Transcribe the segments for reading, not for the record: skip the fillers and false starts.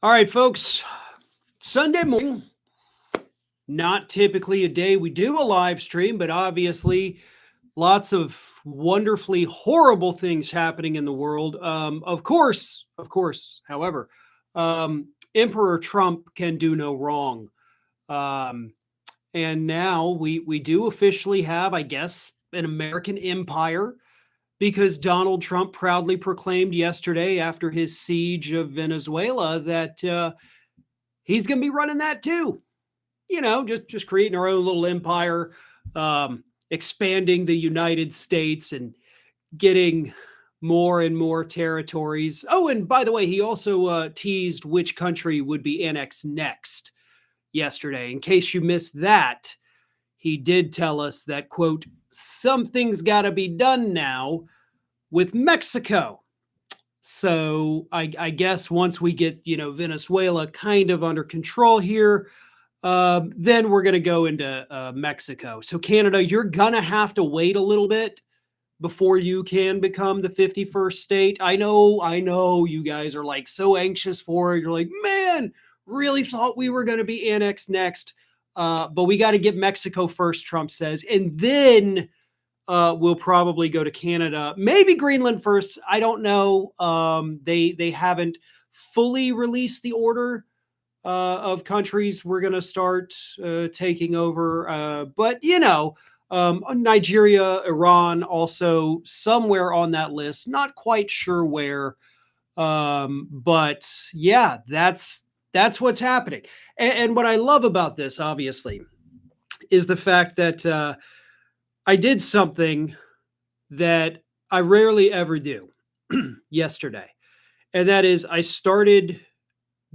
All right, folks. Sunday morning, not typically a day we do a live stream, but obviously lots of wonderfully horrible things happening in the world. Of course, however, Emperor Trump can do no wrong. Um, and now we do officially have, I guess, an American empire because Donald Trump proudly proclaimed yesterday after his siege of Venezuela that he's going to be running that too. Just creating our own little empire, expanding the United States and getting more and more territories. Oh, and by the way, he also teased which country would be annexed next yesterday. In case you missed that, he did tell us that, quote, something's got to be done now with Mexico. So I guess once we get, Venezuela kind of under control here, then we're going to go into Mexico. So Canada, you're going to have to wait a little bit before you can become the 51st state. I know you guys are like so anxious for it. You're like, man, really thought we were going to be annexed next. But we got to get Mexico first, Trump says. And then we'll probably go to Canada, maybe Greenland first. I don't know. They haven't fully released the order of countries we're going to start taking over. But, Nigeria, Iran, also somewhere on that list. Not quite sure where. But yeah, that's what's happening. And what I love about this, obviously, is the fact that I did something that I rarely ever do yesterday. And that is I started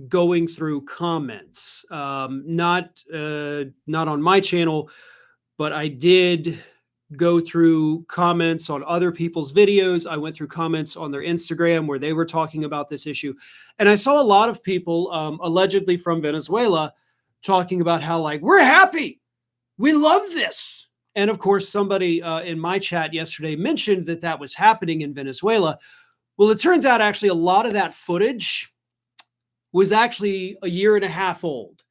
going through comments, not on my channel, but I did go through comments on other people's videos. I went through comments on their Instagram where they were talking about this issue. And I saw a lot of people, allegedly from Venezuela, talking about how, like, we're happy. We love this. And of course, somebody in my chat yesterday mentioned that that was happening in Venezuela. Well, it turns out actually a lot of that footage was actually a year and a half old.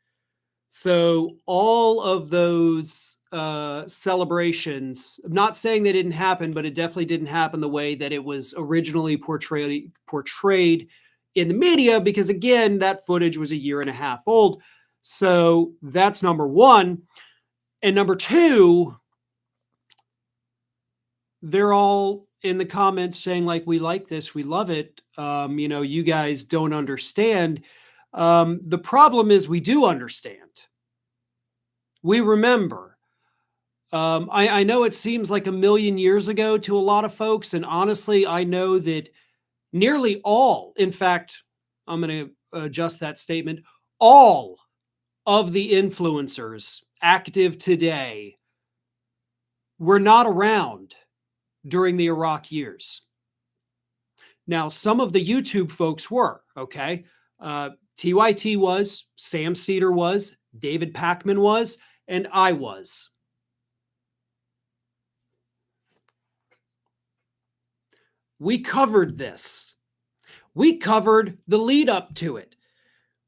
So all of those celebrations, I'm not saying they didn't happen, but it definitely didn't happen the way that it was originally portrayed in the media, because again, that footage was a year and a half old. So that's number one. And number two, they're all in the comments saying, like, we like this, we love it. You guys don't understand. The problem is we do understand. We remember. I know it seems like a million years ago to a lot of folks. And honestly, I know that nearly all, in fact, I'm going to adjust that statement, all of the influencers active today were not around during the Iraq years. Now, some of the YouTube folks were, okay? TYT was, Sam Cedar was, David Pakman was, and I was. We covered this. We covered the lead up to it.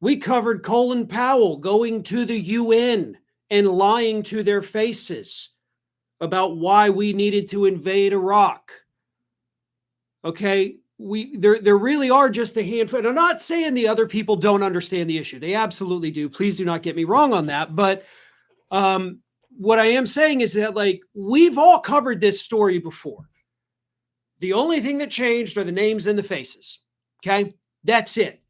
We covered Colin Powell going to the UN and lying to their faces about why we needed to invade Iraq. Okay, there really are just a handful. And I'm not saying the other people don't understand the issue. They absolutely do. Please do not get me wrong on that. But what I am saying is that, like, we've all covered this story before. The only thing that changed are the names and the faces. Okay, that's it.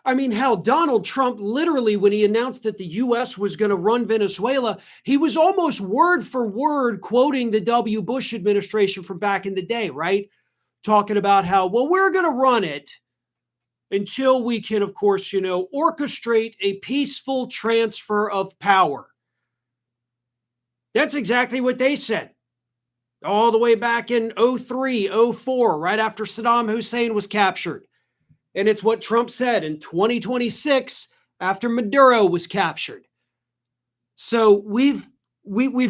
I mean, hell, Donald Trump, literally, when he announced that the U.S. was going to run Venezuela, he was almost word for word quoting the W. Bush administration from back in the day, right? Talking about how, well, we're going to run it until we can, of course, orchestrate a peaceful transfer of power. That's exactly what they said. All the way back in 03, 04, right after Saddam Hussein was captured. And it's what Trump said in 2026 after Maduro was captured. So we've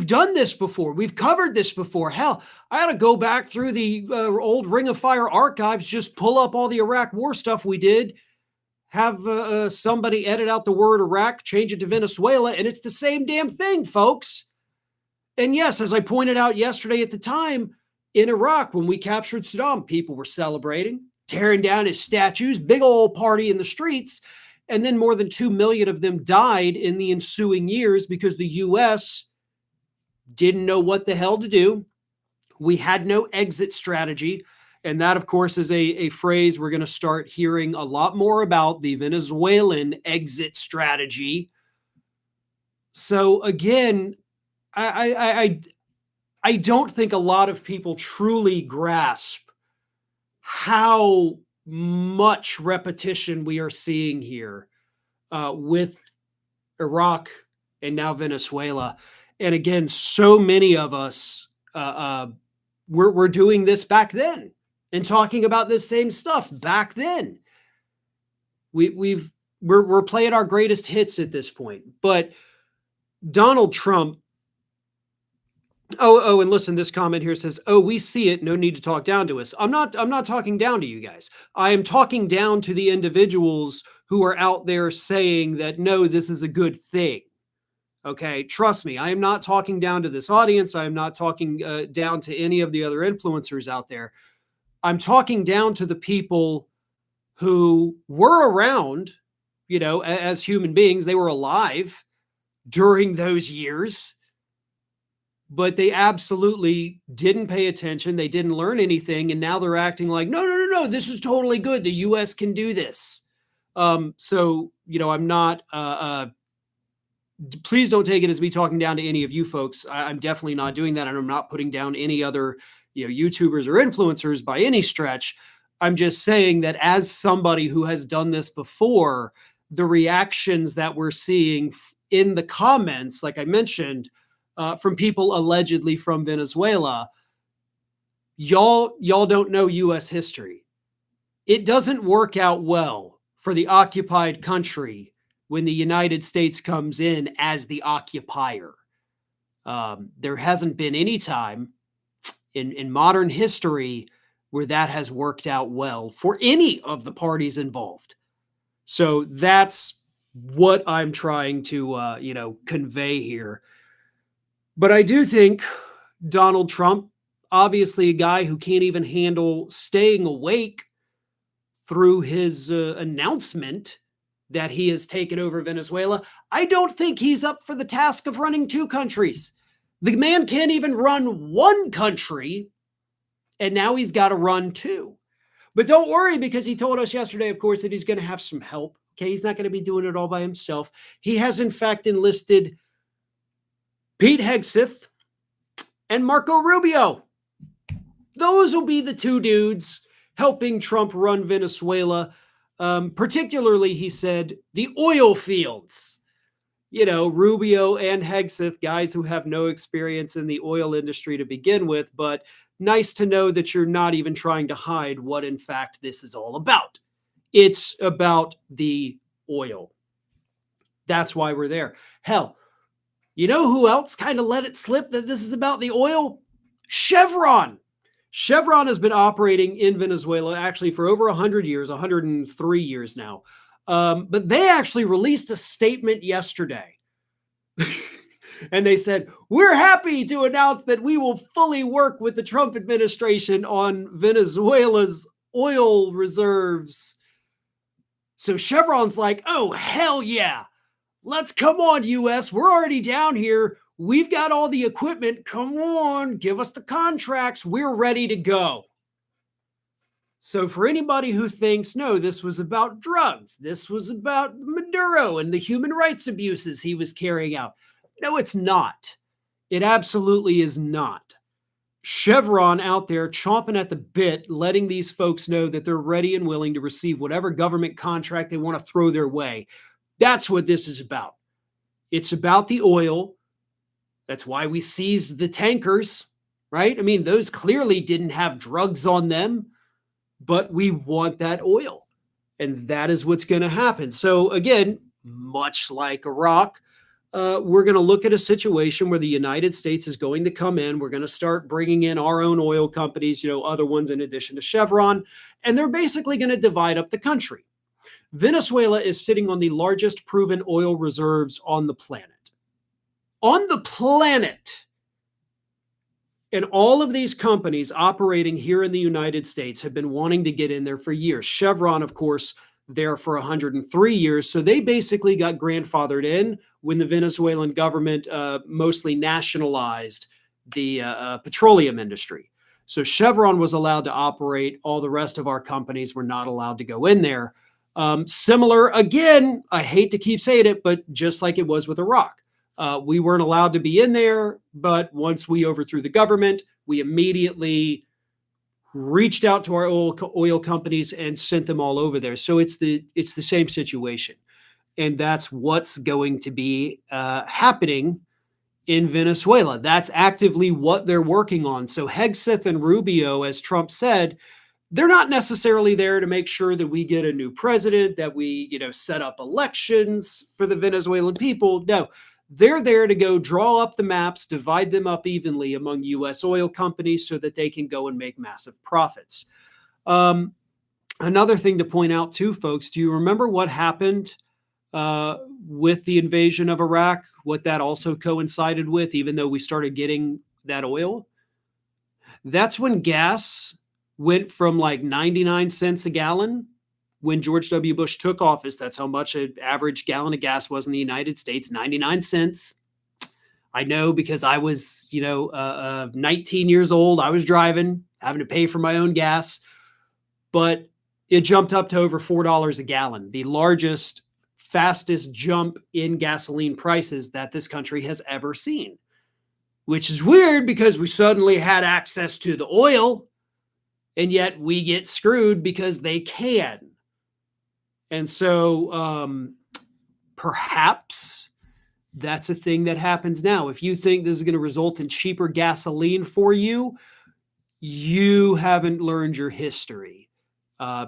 done this before. We've covered this before. Hell, I had to go back through the old Ring of Fire archives, just pull up all the Iraq war stuff we did Have somebody edit out the word Iraq, change it to Venezuela, and it's the same damn thing, folks. And yes, as I pointed out yesterday at the time, in Iraq, when we captured Saddam, people were celebrating, tearing down his statues, big old party in the streets. And then more than 2 million of them died in the ensuing years because the US didn't know what the hell to do. We had no exit strategy. And that, of course, is a phrase we're going to start hearing a lot more about, the Venezuelan exit strategy. So again, I don't think a lot of people truly grasp how much repetition we are seeing here with Iraq and now Venezuela. And again, so many of us we're doing this back then and talking about this same stuff back then. We're playing our greatest hits at this point. But Donald Trump. Oh, and listen, this comment here says, "Oh, we see it. No need to talk down to us." I'm not talking down to you guys. I am talking down to the individuals who are out there saying that, no, this is a good thing. Okay, trust me, I am not talking down to this audience. I am not talking down to any of the other influencers out there. I'm talking down to the people who were around, as human beings. They were alive during those years, but they absolutely didn't pay attention. They didn't learn anything. And now they're acting like, no, this is totally good. The US can do this. So, I'm not, please don't take it as me talking down to any of you folks. I'm definitely not doing that. And I'm not putting down any other, YouTubers or influencers by any stretch. I'm just saying that as somebody who has done this before, the reactions that we're seeing in the comments, like I mentioned, from people allegedly from Venezuela, y'all don't know U.S. history. It doesn't work out well for the occupied country when the United States comes in as the occupier. There hasn't been any time in modern history where that has worked out well for any of the parties involved. So that's what I'm trying to, convey here. But I do think Donald Trump, obviously a guy who can't even handle staying awake through his announcement that he has taken over Venezuela, I don't think he's up for the task of running two countries. The man can't even run one country, and now he's got to run two. But don't worry, because he told us yesterday, of course, that he's going to have some help. Okay, he's not going to be doing it all by himself. He has, in fact, enlisted Pete Hegseth and Marco Rubio. Those will be the two dudes helping Trump run Venezuela. Particularly, he said, the oil fields. Rubio and Hegseth, guys who have no experience in the oil industry to begin with, but nice to know that you're not even trying to hide what, in fact, this is all about. It's about the oil. That's why we're there. Hell, you know who else kind of let it slip that this is about the oil? Chevron. Chevron has been operating in Venezuela actually for over 100 years, 103 years now. But they actually released a statement yesterday. And they said, we're happy to announce that we will fully work with the Trump administration on Venezuela's oil reserves. So Chevron's like, oh, hell yeah. Let's come on, US. We're already down here. We've got all the equipment. Come on, give us the contracts. We're ready to go. So for anybody who thinks, no, this was about drugs, this was about Maduro and the human rights abuses he was carrying out. No, it's not. It absolutely is not. Chevron out there chomping at the bit, letting these folks know that they're ready and willing to receive whatever government contract they want to throw their way. That's what this is about. It's about the oil. That's why we seized the tankers, right? I mean, those clearly didn't have drugs on them, but we want that oil. And that is what's going to happen. So again, much like Iraq, we're going to look at a situation where the United States is going to come in. We're going to start bringing in our own oil companies, other ones in addition to Chevron, and they're basically going to divide up the country. Venezuela is sitting on the largest proven oil reserves on the planet. On the planet. And all of these companies operating here in the United States have been wanting to get in there for years. Chevron, of course, there for 103 years. So they basically got grandfathered in when the Venezuelan government mostly nationalized the petroleum industry. So Chevron was allowed to operate. All the rest of our companies were not allowed to go in there. Similar, again, I hate to keep saying it, but just like it was with Iraq. We weren't allowed to be in there, but once we overthrew the government, we immediately reached out to our oil companies and sent them all over there. So it's the same situation, and that's what's going to be happening in Venezuela. That's actively what they're working on. So Hegseth and Rubio, as Trump said, they're not necessarily there to make sure that we get a new president, that we set up elections for the Venezuelan people. No. They're there to go draw up the maps, divide them up evenly among U.S. oil companies so that they can go and make massive profits. Another thing to point out too, folks, do you remember what happened with the invasion of Iraq? What that also coincided with, even though we started getting that oil? That's when gas went from like 99 cents a gallon. When George W. Bush took office, that's how much an average gallon of gas was in the United States, 99 cents. I know because I was, 19 years old. I was driving, having to pay for my own gas. But it jumped up to over $4 a gallon, the largest, fastest jump in gasoline prices that this country has ever seen. Which is weird because we suddenly had access to the oil, and yet we get screwed because they can. And so perhaps that's a thing that happens now. If you think this is going to result in cheaper gasoline for you, you haven't learned your history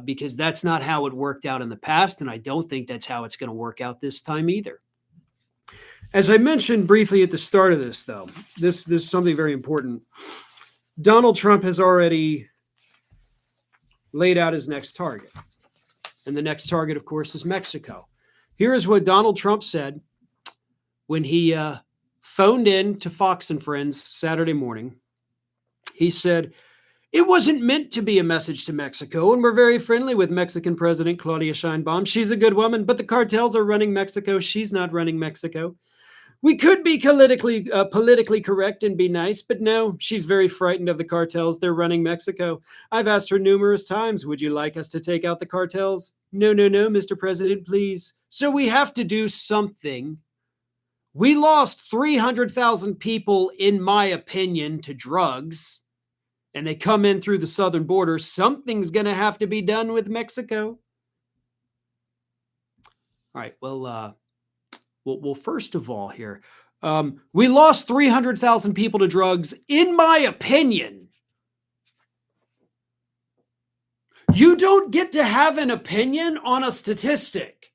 because that's not how it worked out in the past. And I don't think that's how it's going to work out this time either. As I mentioned briefly at the start of this, though, this is something very important. Donald Trump has already laid out his next target. And the next target, of course, is Mexico. Here is what Donald Trump said when he phoned in to Fox and Friends Saturday morning. He said, "It wasn't meant to be a message to Mexico, and we're very friendly with Mexican President Claudia Sheinbaum. She's a good woman, but the cartels are running Mexico. She's not running Mexico. We could be politically correct and be nice, but no, she's very frightened of the cartels. They're running Mexico. I've asked her numerous times, would you like us to take out the cartels? No, Mr. President, please. So we have to do something. We lost 300,000 people, in my opinion, to drugs, and they come in through the southern border. Something's going to have to be done with Mexico." All right, well, first of all here, we lost 300,000 people to drugs, in my opinion. You don't get to have an opinion on a statistic.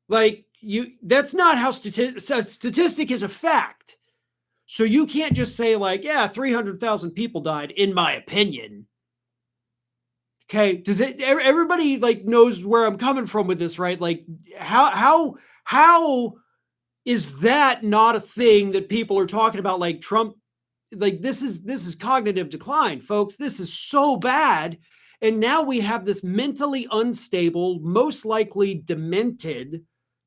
That's not how statistic is a fact. So you can't just say 300,000 people died, in my opinion. Okay, does it? Everybody knows where I'm coming from with this, right? How is that not a thing that people are talking about? Like Trump, this is cognitive decline, folks. This is so bad, and now we have this mentally unstable, most likely demented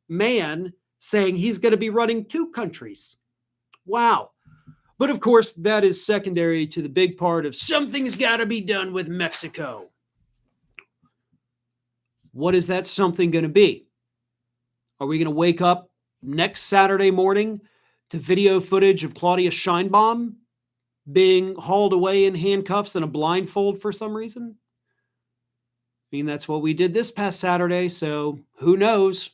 man saying he's going to be running two countries. Wow. But of course, that is secondary to the big part of something's got to be done with Mexico. What is that something going to be? Are we going to wake up next Saturday morning to video footage of Claudia Sheinbaum being hauled away in handcuffs and a blindfold for some reason? I mean, that's what we did this past Saturday, so who knows?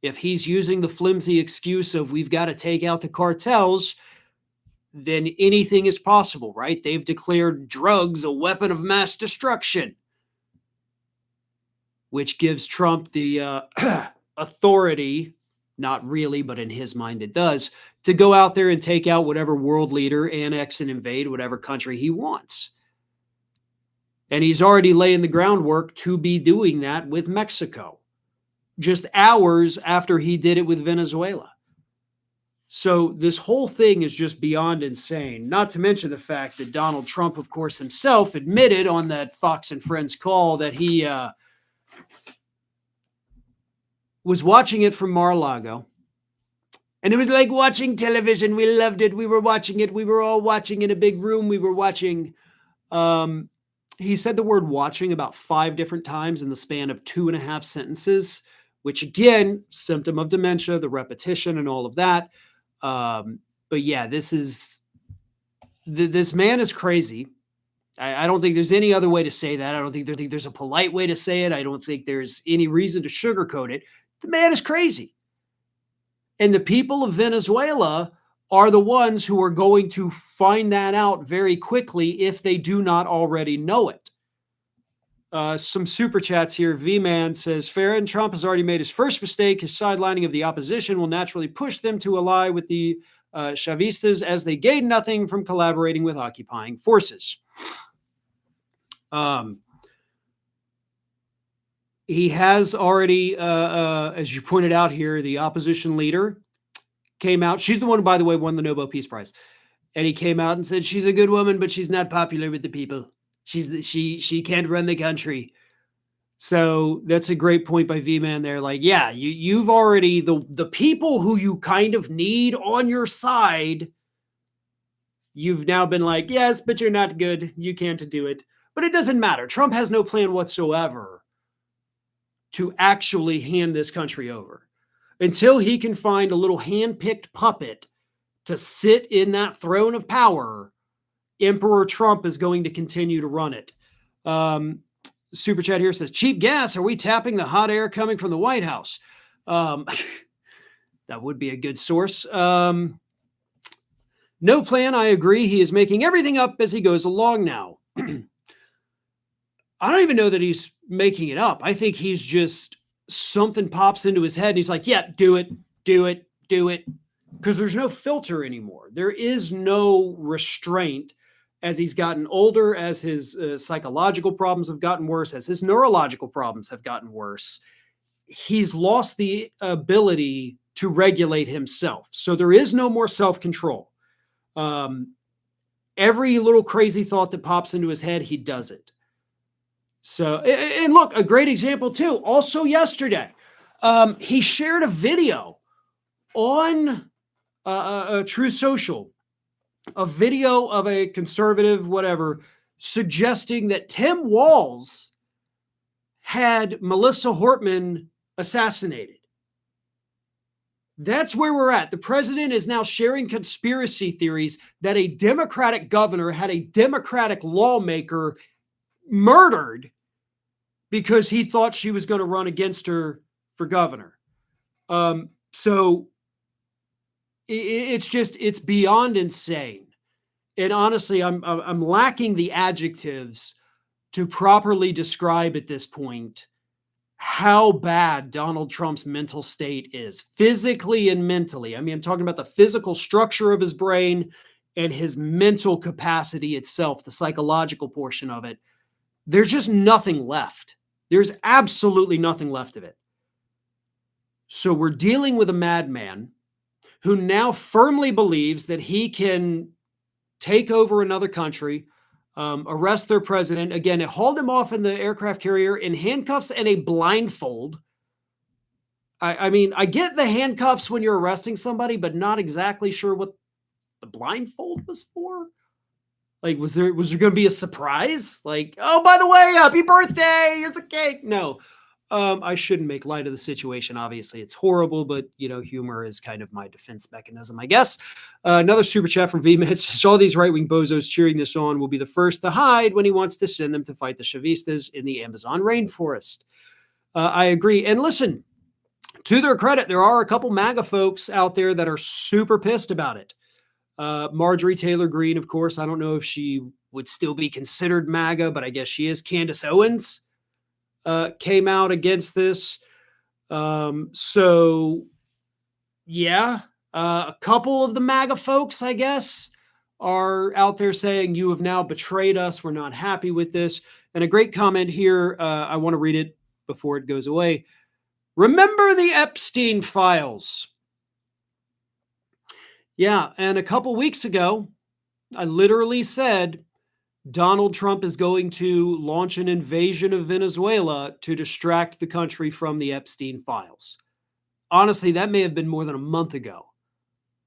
If he's using the flimsy excuse of we've got to take out the cartels, then anything is possible, right? They've declared drugs a weapon of mass destruction, which gives Trump the authority, not really, but in his mind it does, to go out there and take out whatever world leader, annex and invade whatever country he wants. And he's already laying the groundwork to be doing that with Mexico, just hours after he did it with Venezuela. So this whole thing is just beyond insane, not to mention the fact that Donald Trump, of course, himself admitted on that Fox and Friends call that he was watching it from Mar-a-Lago. And it was like watching television. We loved it. We were watching it. We were all watching in a big room. We were watching. He said the word watching about 5 different times in the span of 2.5 sentences, which again, symptom of dementia, the repetition and all of that. But yeah, this man is crazy. I don't think there's any other way to say that. I don't think there's a polite way to say it. I don't think there's any reason to sugarcoat it. The man is crazy. And the people of Venezuela are the ones who are going to find that out very quickly if they do not already know it. Some super chats here. V-Man says, Farron, Trump has already made his first mistake. His sidelining of the opposition will naturally push them to ally with the Chavistas as they gain nothing from collaborating with occupying forces. He has already, as you pointed out here, the opposition leader came out. She's the one who, by the way, won the Nobel Peace Prize. And he came out and said, she's a good woman, but she's not popular with the people. She can't run the country. So that's a great point by V-Man there. Like, yeah, you've already, the people who you kind of need on your side, you've now been like, yes, but you're not good. You can't do it. But it doesn't matter. Trump has no plan whatsoever to actually hand this country over until he can find a little hand-picked puppet to sit in that throne of power. Emperor Trump is going to continue to run it. Super chat here says, cheap gas. Are we tapping the hot air coming from the White House? That would be a good source. No plan. I agree. He is making everything up as he goes along now. I don't even know that he's making it up. I think he's just, something pops into his head and he's like, yeah, do it. Because there's no filter anymore. There is no restraint as he's gotten older, as his psychological problems have gotten worse, as his neurological problems have gotten worse. He's lost the ability to regulate himself. So there is no more self-control. Every little crazy thought that pops into his head, he does it. So, and look, a great example too. Also yesterday, he shared a video on True Social, a video of a conservative, whatever, suggesting that Tim Walz had Melissa Hortman assassinated. That's where we're at. The president is now sharing conspiracy theories that a Democratic governor had a Democratic lawmaker murdered because he thought she was going to run against her for governor. So it's beyond insane. And honestly, I'm lacking the adjectives to properly describe at this point how bad Donald Trump's mental state is, physically and mentally. I mean, I'm talking about the physical structure of his brain and his mental capacity itself, the psychological portion of it. There's just nothing left. There's absolutely nothing left of it. So we're dealing with a madman who now firmly believes that he can take over another country, arrest their president. Again, it hauled him off in the aircraft carrier in handcuffs and a blindfold. I mean, I get the handcuffs when you're arresting somebody, but not exactly sure what the blindfold was for. Like, was there going to be a surprise? Like, oh, by the way, happy birthday, here's a cake. No, I shouldn't make light of the situation. Obviously, it's horrible, but, humor is kind of my defense mechanism, I guess. Another super chat from V-Man says, all these right-wing bozos cheering this on will be the first to hide when he wants to send them to fight the Chavistas in the Amazon rainforest. I agree. And listen, to their credit, there are a couple MAGA folks out there that are super pissed about it. Marjorie Taylor Greene, of course, I don't know if she would still be considered MAGA, but I guess she is. Candace Owens came out against this. So, yeah, a couple of the MAGA folks, I guess, are out there saying, you have now betrayed us. We're not happy with this. And a great comment here. I want to read it before it goes away. Remember the Epstein files. Yeah. And a couple weeks ago, I literally said Donald Trump is going to launch an invasion of Venezuela to distract the country from the Epstein files. Honestly, that may have been more than a month ago.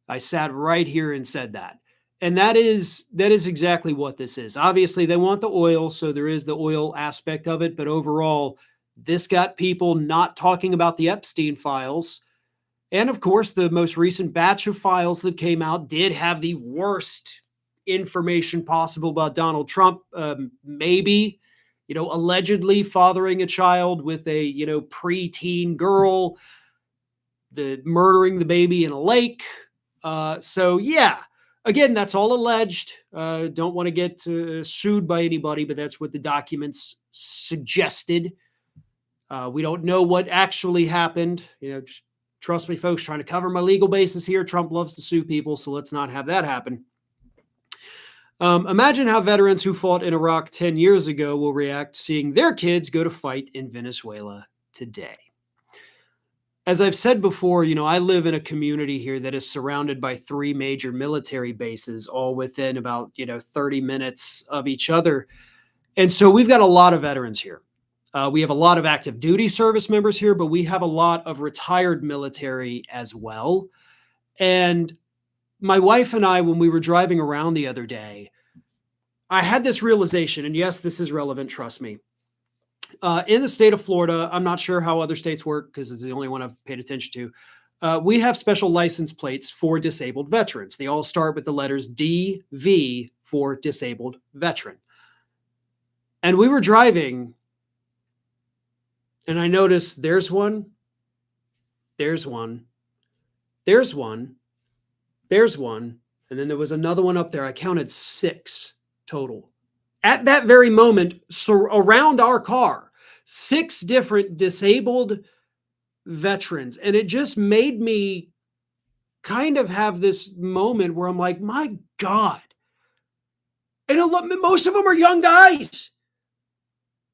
I sat right here and said that. And that is exactly what this is. Obviously, they want the oil, so there is the oil aspect of it. But overall, this got people not talking about the Epstein files. And of course, the most recent batch of files that came out did have the worst information possible about Donald Trump. Maybe, allegedly fathering a child with a, preteen girl, the murdering the baby in a lake. So yeah, again, that's all alleged. Don't want to get sued by anybody, but that's what the documents suggested. We don't know what actually happened. Just trust me, folks, trying to cover my legal basis here. Trump loves to sue people, so let's not have that happen. Imagine how veterans who fought in Iraq 10 years ago will react seeing their kids go to fight in Venezuela today. As I've said before, I live in a community here that is surrounded by 3 major military bases, all within about, 30 minutes of each other. And so we've got a lot of veterans here. We have a lot of active duty service members here, but we have a lot of retired military as well. And my wife and I, when we were driving around the other day, I had this realization, and yes, this is relevant, trust me. In the state of Florida, I'm not sure how other states work because it's the only one I've paid attention to. We have special license plates for disabled veterans. They all start with the letters DV for disabled veteran. And we were driving, and I noticed there's one, there's one, there's one, there's one, and then there was another one up there. I counted 6 total. At that very moment, around our car, 6 different disabled veterans. And it just made me kind of have this moment where I'm like, my God. And most of them are young guys.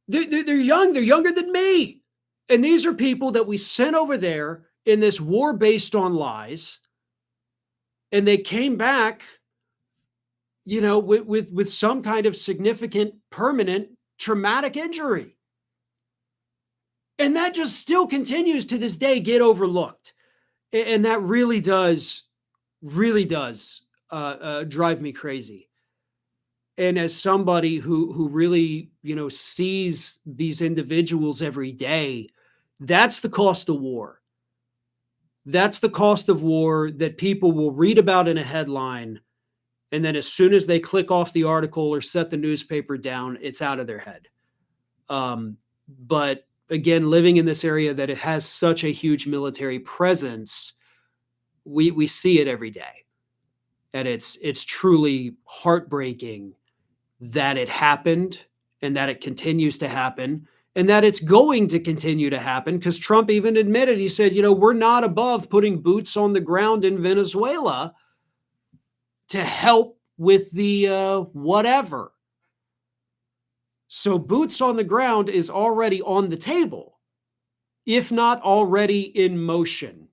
They're young. They're younger than me. And these are people that we sent over there in this war based on lies. And they came back, with some kind of significant, permanent, traumatic injury. And that just still continues to this day get overlooked. And that really does drive me crazy. And as somebody who really, sees these individuals every day, that's the cost of war. That's the cost of war that people will read about in a headline. And then as soon as they click off the article or set the newspaper down, it's out of their head. But again, living in this area that it has such a huge military presence, we see it every day. And it's truly heartbreaking that it happened and that it continues to happen and that it's going to continue to happen, because Trump even admitted, he said, we're not above putting boots on the ground in Venezuela to help with the whatever. So boots on the ground is already on the table, if not already in motion.